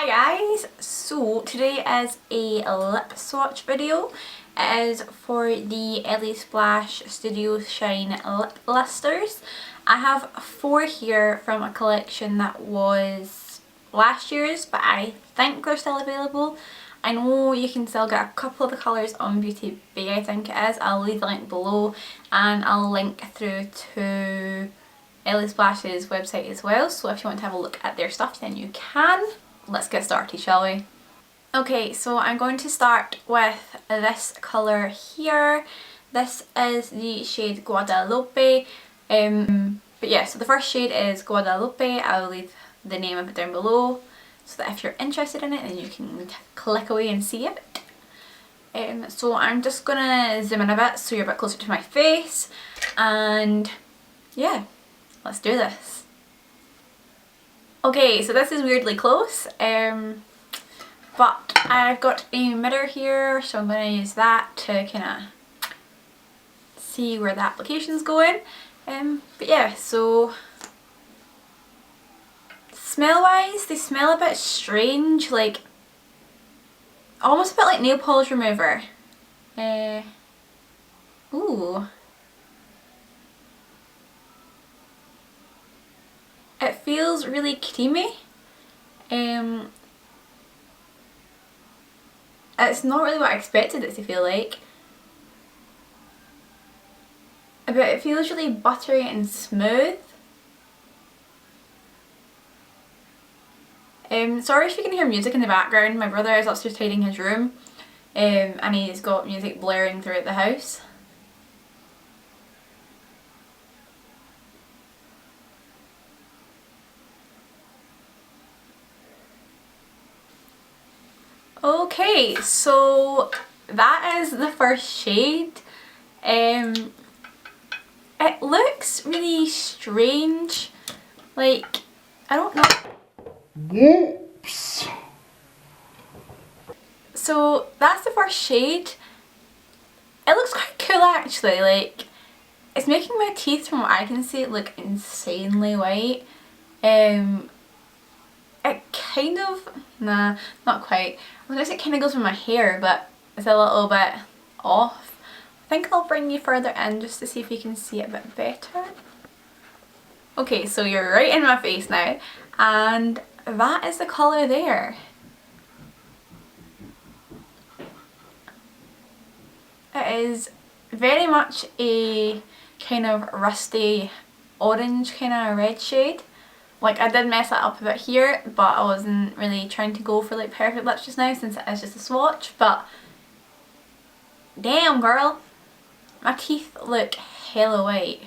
Hi guys, so today is a lip swatch video. It is for the LA Splash StudioShine lip listers. I have 4 here from a collection that was last year's, but I think they're still available. I know you can still get a couple of the colours on Beauty Bay, I think it is. I'll leave the link below and I'll link through to LA Splash's website as well, so if you want to have a look at their stuff then you can. Let's get started, shall we? Okay, so I'm going to start with this colour here. This is the shade Guadalupe. But yeah, so the first shade is Guadalupe. I'll leave the name of it down below so that if you're interested in it then you can click away and see it. So I'm just gonna zoom in a bit so you're a bit closer to my face, and yeah, let's do this. Okay, so this is weirdly close, but I've got a mirror here, so I'm going to use that to kind of see where the application's going. But yeah, so smell wise, they smell a bit strange, like almost a bit like nail polish remover. Ooh. It feels really creamy. It's not really what I expected it to feel like. But it feels really buttery and smooth. Sorry if you can hear music in the background. My brother is upstairs tidying his room, and he's got music blaring throughout the house. Okay, so that is the first shade. It looks really strange, like, I don't know. Whoops! So that's the first shade. It looks quite cool actually, like, it's making my teeth, from what I can see, look insanely white. It kind of, nah, not quite. I was gonna say it kind of goes with my hair, but it's a little bit off. I think I'll bring you further in just to see if you can see it a bit better. Okay, so you're right in my face now, and that is the colour there. It is very much a kind of rusty orange kind of red shade. Like, I did mess that up a bit here, but I wasn't really trying to go for like perfect lips just now since it is just a swatch, but damn girl, my teeth look hella white.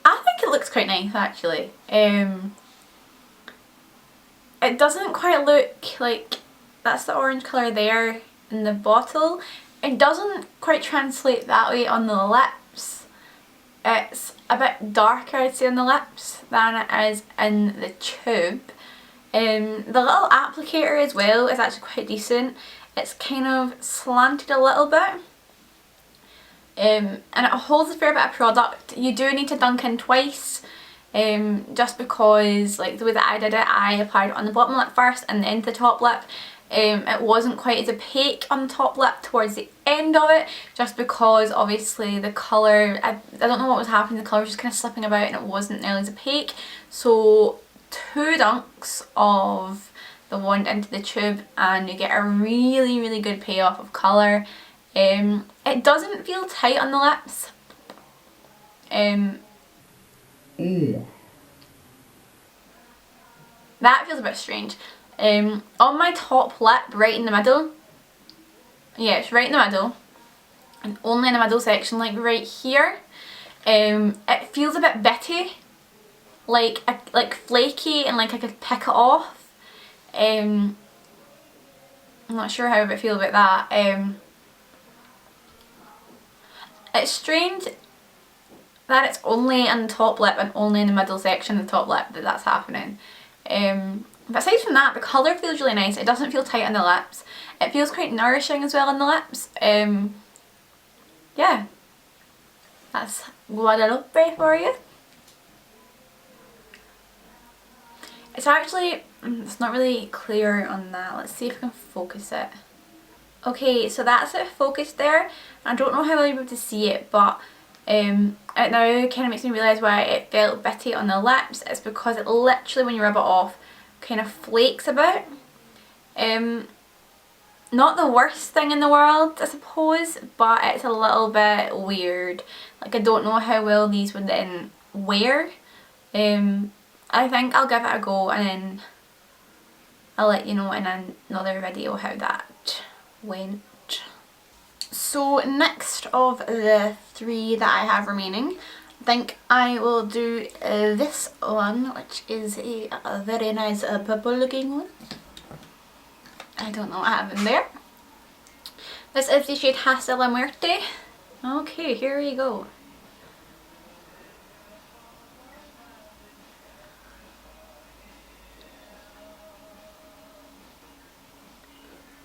I think it looks quite nice actually. It doesn't quite look like, that's the orange colour there in the bottle. It doesn't quite translate that way on the lips. It's a bit darker, I'd say, on the lips than it is in the tube. The little applicator as well is actually quite decent. It's kind of slanted a little bit. And it holds a fair bit of product. You do need to dunk in twice, just because, like, the way that I did it, I applied it on the bottom lip first and then the top lip. It wasn't quite as opaque on the top lip towards the end of it, just because obviously the colour, I don't know what was happening, the colour was just kind of slipping about and it wasn't nearly as opaque. So 2 dunks of the wand into the tube and you get a really good payoff of colour. It doesn't feel tight on the lips. That feels a bit strange. On my top lip, right in the middle, yeah, it's right in the middle, and only in the middle section, like right here, it feels a bit bitty, like flaky, and like I could pick it off. I'm not sure how I would feel about that. It's strange that it's only in the top lip and only in the middle section of the top lip that that's happening. But aside from that, the colour feels really nice. It doesn't feel tight on the lips. It feels quite nourishing as well on the lips. Yeah, that's Guadalupe for you. It's actually, it's not really clear on that. Let's see if I can focus it. Okay, so that's it focused there. I don't know how well you'll be able to see it, but it now kind of makes me realise why it felt bitty on the lips. It's because it literally, when you rub it off, kind of flakes about. Not the worst thing in the world, I suppose, but it's a little bit weird. Like, I don't know how well these would then wear. I think I'll give it a go and then I'll let you know in another video how that went. So next of the 3 that I have remaining, I think I will do this one, which is a very nice purple looking one. I don't know what I have in there. This is the shade Hasta La Muerte. Okay, here we go.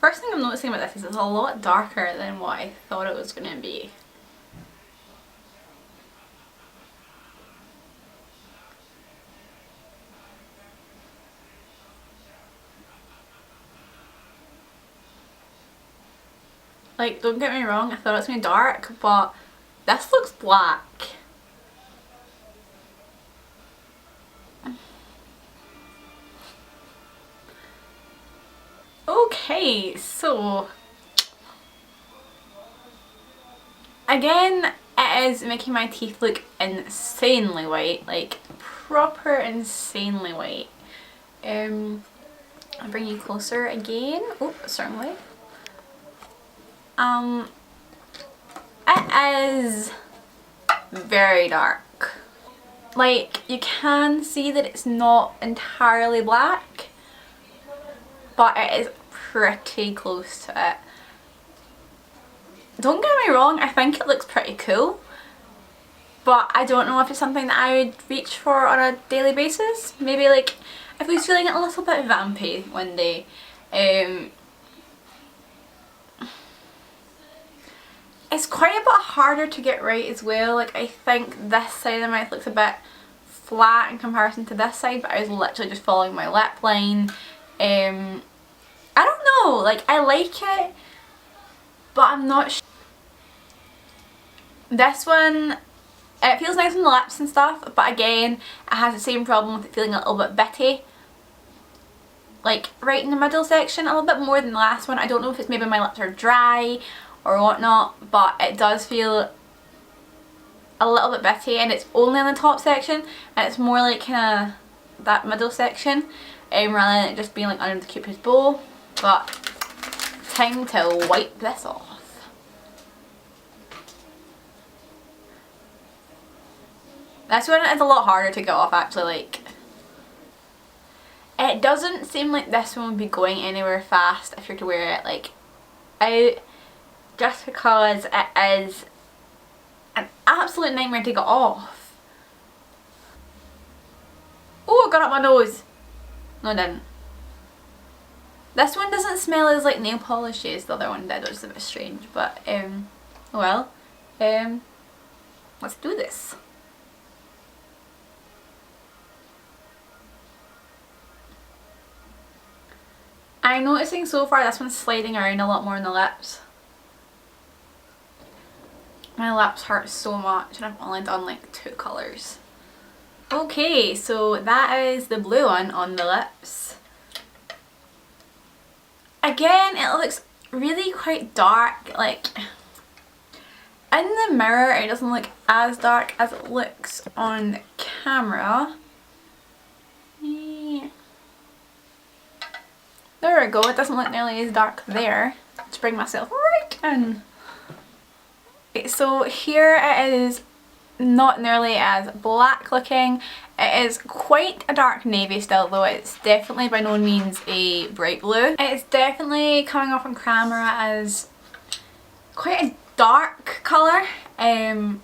First thing I'm noticing about this is it's a lot darker than what I thought it was going to be. Like, don't get me wrong, I thought it was going to be dark, but this looks black. Okay, so again, it is making my teeth look insanely white, like proper insanely white. I'll bring you closer again. Oh, certainly. It is very dark. Like, you can see that it's not entirely black, but it is pretty close to it. Don't get me wrong, I think it looks pretty cool, but I don't know if it's something that I would reach for on a daily basis. Maybe like if I was feeling a little bit vampy one day. It's quite a bit harder to get right as well. Like, I think this side of the mouth looks a bit flat in comparison to this side, but I was literally just following my lip line. I don't know, like, I like it, but I'm not sure. This one, it feels nice on the lips and stuff, but again, it has the same problem with it feeling a little bit bitty. Like, right in the middle section, a little bit more than the last one. I don't know if it's maybe my lips are dry or whatnot, but it does feel a little bit bitty, and it's only on the top section, and it's more like kind of that middle section, rather than it just being like under the cupid's bow. But time to wipe this off. This one is a lot harder to get off actually. Like, it doesn't seem like this one would be going anywhere fast if you're to wear it like out, just because it is an absolute nightmare to get off. Oh, I got up my nose. No, I didn't. This one doesn't smell as like nail polish as the other one did, which is a bit strange, but well, let's do this. I'm noticing so far this one's sliding around a lot more on the lips. My lips hurt so much, and I've only done like 2 colours. Okay, so that is the blue one on the lips. Again, it looks really quite dark. Like, in the mirror it doesn't look as dark as it looks on camera. Yeah. There we go, it doesn't look nearly as dark there. Let's bring myself right in. Okay, so here it is not nearly as black looking. It is quite a dark navy still, though it's definitely by no means a bright blue. It's definitely coming off on camera as quite a dark colour. From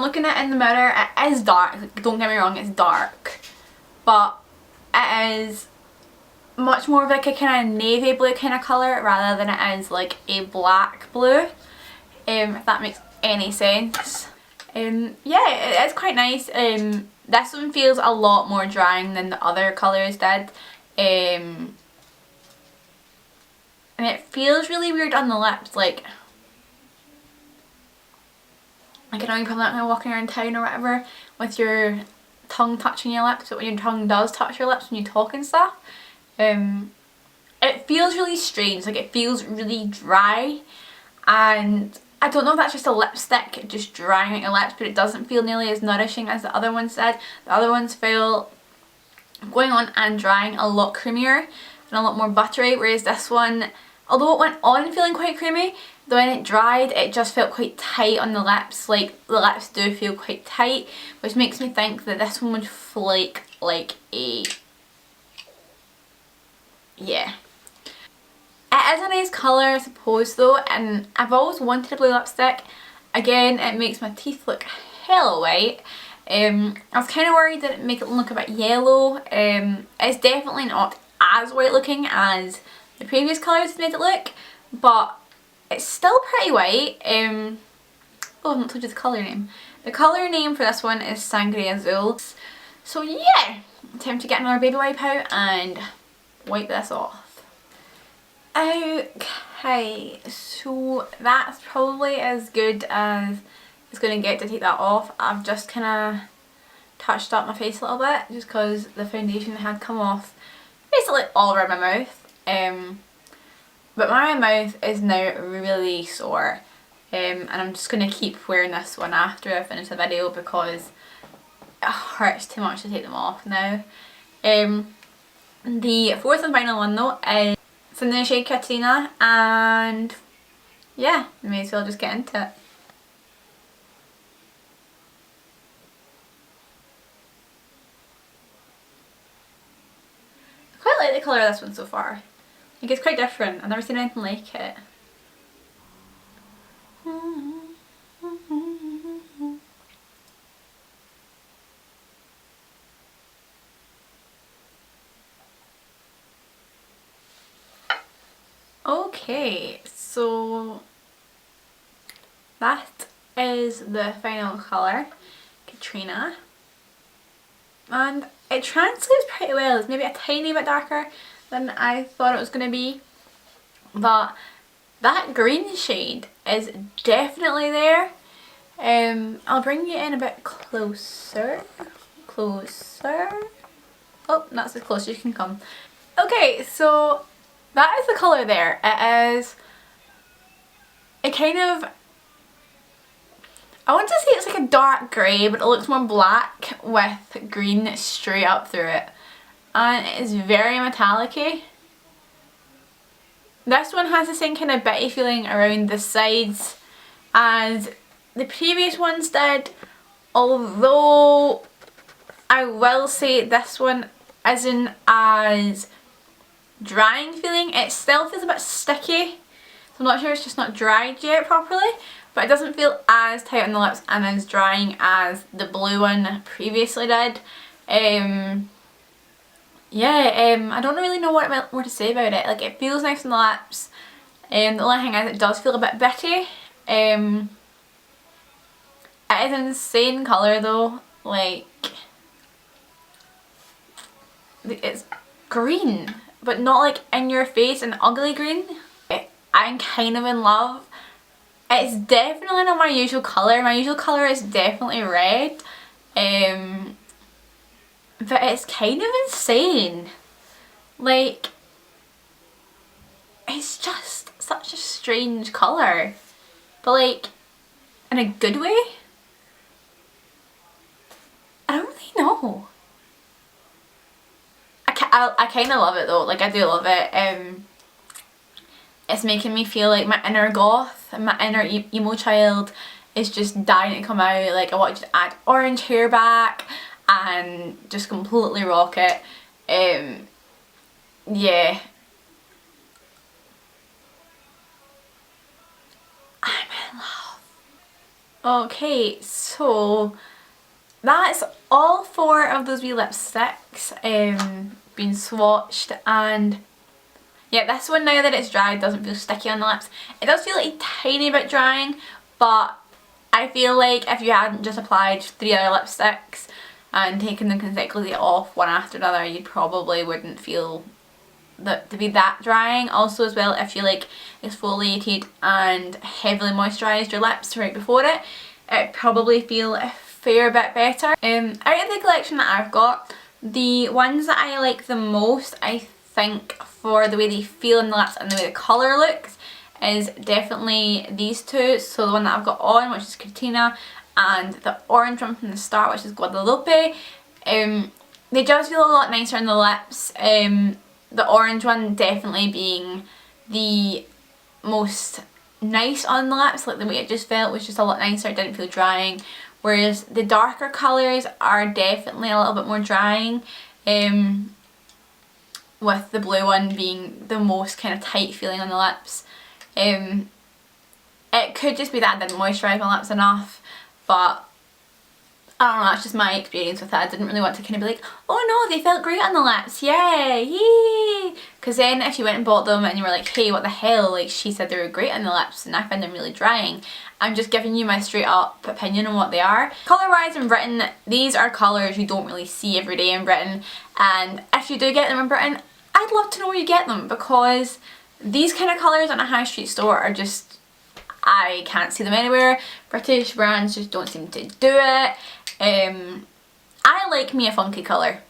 looking at it in the mirror, it is dark, don't get me wrong, it's dark, but it is much more of like a kind of navy blue kind of colour rather than it is like a black blue, if that makes any sense. Yeah, it is quite nice. This one feels a lot more drying than the other colours did. And it feels really weird on the lips, like I know you're probably not going to walk around town or whatever with your tongue touching your lips, but when your tongue does touch your lips when you talk and stuff, it feels really strange, like it feels really dry, and I don't know if that's just a lipstick just drying out your lips, but it doesn't feel nearly as nourishing as the other ones did. The other ones feel going on and drying a lot creamier and a lot more buttery, whereas this one, although it went on feeling quite creamy, when it dried it just felt quite tight on the lips. Like the lips do feel quite tight, which makes me think that this one would flake like a, yeah. It is a nice colour I suppose though, and I've always wanted a blue lipstick. Again, it makes my teeth look hella white. I was kind of worried that it would make it look a bit yellow. It's definitely not as white looking as the previous colours made it look, but it's still pretty white. Oh, I've not told you the colour name. The colour name for this one is Sangre Azul. So yeah, time to get another baby wipe out and wipe this off. Okay, so that's probably as good as it's going to get to take that off. I've just kind of touched up my face a little bit just because the foundation had come off basically all over my mouth. But my mouth is now really sore, and I'm just going to keep wearing this one after I finish the video because it hurts too much to take them off now. The fourth and final one though is in the shade Katrina, and yeah, may as well just get into it. I quite like the colour of this one so far. I think it's quite different. I've never seen anything like it. Okay, so that is the final colour, Katrina, and it translates pretty well. It's maybe a tiny bit darker than I thought it was going to be, but that green shade is definitely there. I'll bring you in a bit closer. Oh, that's as close as you can come. Okay, so that is the colour there. It is a kind of, I want to say it's like a dark grey, but it looks more black with green straight up through it. And it is very metallic-y. This one has the same kind of bitty feeling around the sides as the previous ones did, although I will say this one isn't as drying feeling. It still feels a bit sticky, so I'm not sure it's just not dried yet properly, but it doesn't feel as tight on the lips and as drying as the blue one previously did. Yeah, I don't really know what more to say about it. Like, it feels nice on the lips. The only thing is it does feel a bit bitty. It is an insane colour though. Like, it's green, but not like in your face and ugly green. I'm kind of in love. It's definitely not my usual colour. My usual colour is definitely red. But it's kind of insane. Like, it's just such a strange colour, but like in a good way. I don't really know. I kind of love it though. Like, I do love it. It's making me feel like my inner goth and my inner emo child is just dying to come out. Like, I want to add orange hair back and just completely rock it. Yeah. I'm in love. Okay, so that's all 4 of those wee lipsticks been swatched, and yeah, this one, now that it's dried, doesn't feel sticky on the lips. It does feel like a tiny bit drying, but I feel like if you hadn't just applied 3 other lipsticks, and taking them consecutively off one after another, you probably wouldn't feel that to be that drying. Also as well, if you like exfoliated and heavily moisturised your lips right before it, it'd probably feel a fair bit better. Out of the collection that I've got, the ones that I like the most, I think, for the way they feel in the lips and the way the colour looks, is definitely these two. So the one that I've got on, which is Cortina, and the orange one from the start, which is Guadalupe. They just feel a lot nicer on the lips. The orange one definitely being the most nice on the lips, like the way it just felt was just a lot nicer, it didn't feel drying. Whereas the darker colours are definitely a little bit more drying, with the blue one being the most kind of tight feeling on the lips. It could just be that I didn't moisturise my lips enough, but I don't know, that's just my experience with it. I didn't really want to kind of be like, oh no, they felt great on the lips, yay, yay! Because then if you went and bought them and you were like, hey, what the hell, like she said they were great on the lips and I found them really drying. I'm just giving you my straight up opinion on what they are. Colour wise in Britain, these are colours you don't really see every day in Britain, and if you do get them in Britain, I'd love to know where you get them, because these kind of colours on a high street store are just, I can't see them anywhere. British brands just don't seem to do it. I like me a funky colour,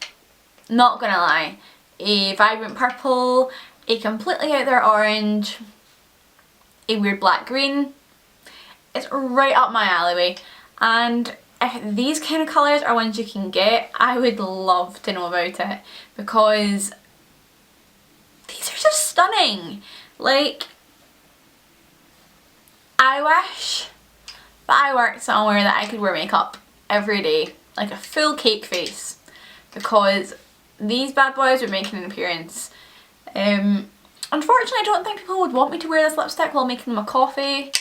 not gonna lie. A vibrant purple, a completely out there orange, a weird black green. It's right up my alleyway, and if these kind of colours are ones you can get, I would love to know about it, because these are just stunning. Like, I wish that I worked somewhere that I could wear makeup every day, like a full cake face, because these bad boys would make an appearance. Unfortunately, I don't think people would want me to wear this lipstick while making them a coffee.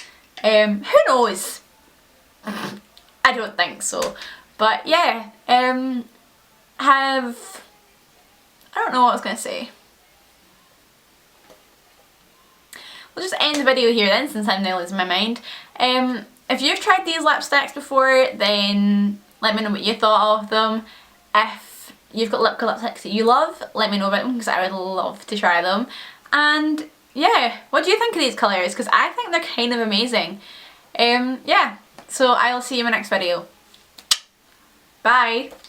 Who knows? I don't think so. But yeah, I don't know what I was going to say. We'll just end the video here then, since I'm now losing my mind. If you've tried these lipsticks before, then let me know what you thought of them. If you've got lipsticks that you love, let me know about them, because I would love to try them. And yeah, what do you think of these colours? Because I think they're kind of amazing. Yeah, so I'll see you in my next video. Bye!